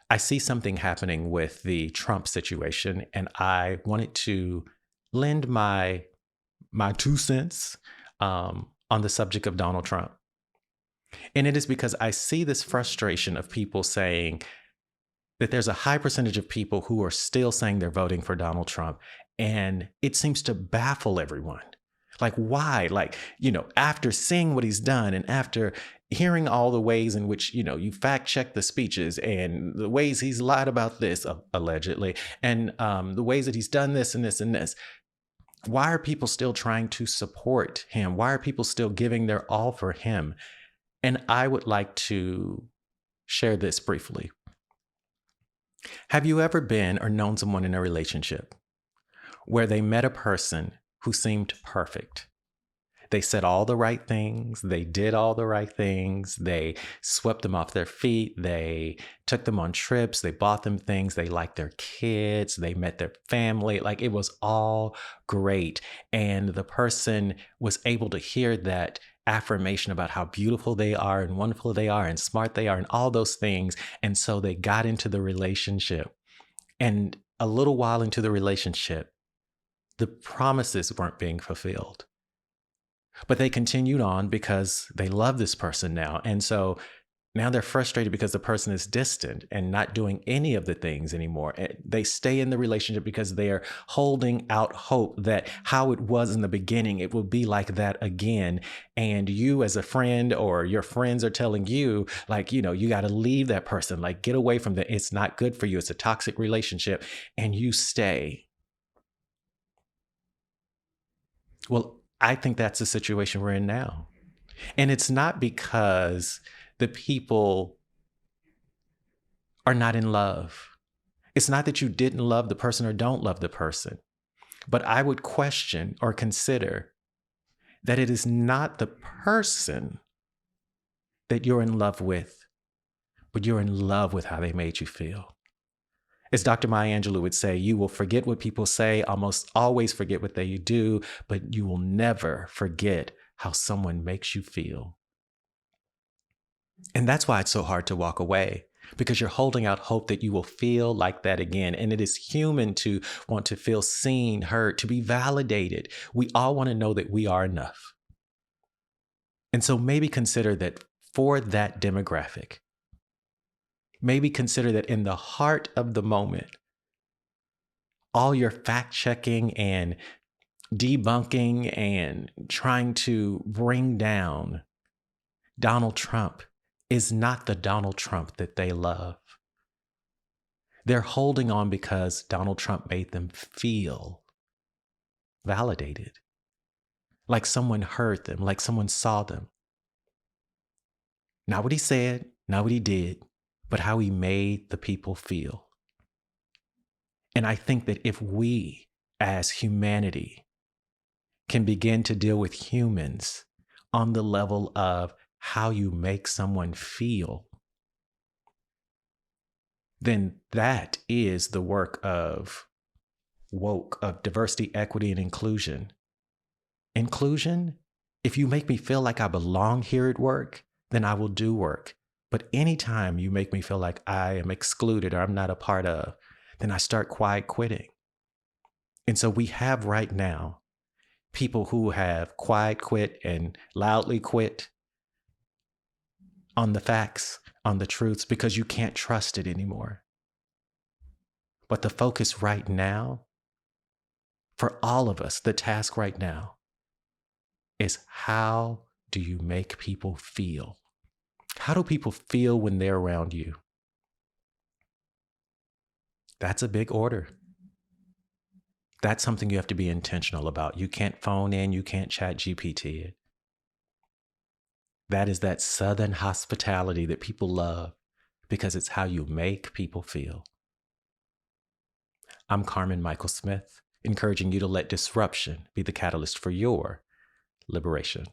I see something happening with the Trump situation, and I wanted to lend my 2 cents on the subject of Donald Trump. And it is because I see this frustration of people saying that there's a high percentage of people who are still saying they're voting for Donald Trump. And it seems to baffle everyone. Like, why? Like, after seeing what he's done and after hearing all the ways in which, you fact check the speeches and the ways he's lied about this, allegedly, and the ways that he's done this and this and this, why are people still trying to support him? Why are people still giving their all for him? And I would like to share this briefly. Have you ever been or known someone in a relationship where they met a person who seemed perfect? They said all the right things. They did all the right things. They swept them off their feet. They took them on trips. They bought them things. They liked their kids. They met their family. Like, it was all great. And the person was able to hear that affirmation about how beautiful they are and wonderful they are and smart they are and all those things. And so they got into the relationship. And a little while into the relationship, the promises weren't being fulfilled. But they continued on because they love this person now. And so now they're frustrated because the person is distant and not doing any of the things anymore. They stay in the relationship because they're holding out hope that how it was in the beginning, it will be like that again. And you, as a friend, or your friends are telling you, like, you got to leave that person, like, get away from that. It's not good for you. It's a toxic relationship. And you stay. Well, I think that's the situation we're in now. And it's not because the people are not in love. It's not that you didn't love the person or don't love the person. But I would question or consider that it is not the person that you're in love with, but you're in love with how they made you feel. As Dr. Maya Angelou would say, you will forget what people say, almost always forget what they do, but you will never forget how someone makes you feel. And that's why it's so hard to walk away, because you're holding out hope that you will feel like that again. And it is human to want to feel seen, heard, to be validated. We all want to know that we are enough. And so maybe consider that for that demographic, maybe consider that in the heart of the moment, all your fact checking and debunking and trying to bring down Donald Trump is not the Donald Trump that they love. They're holding on because Donald Trump made them feel validated, like someone heard them, like someone saw them. Not what he said, not what he did, but how he made the people feel. And I think that if we, as humanity, can begin to deal with humans on the level of how you make someone feel, then that is the work of woke, of diversity, equity, and inclusion. Inclusion, if you make me feel like I belong here at work, then I will do work. But anytime you make me feel like I am excluded or I'm not a part of, then I start quiet quitting. And so we have right now people who have quiet quit and loudly quit on the facts, on the truths, because you can't trust it anymore. But the focus right now, for all of us, the task right now is, how do you make people feel? How do people feel when they're around you? That's a big order. That's something you have to be intentional about. You can't phone in, you can't chat GPT it. That is that Southern hospitality that people love, because it's how you make people feel. I'm Carmen Michael Smith, encouraging you to let disruption be the catalyst for your liberation.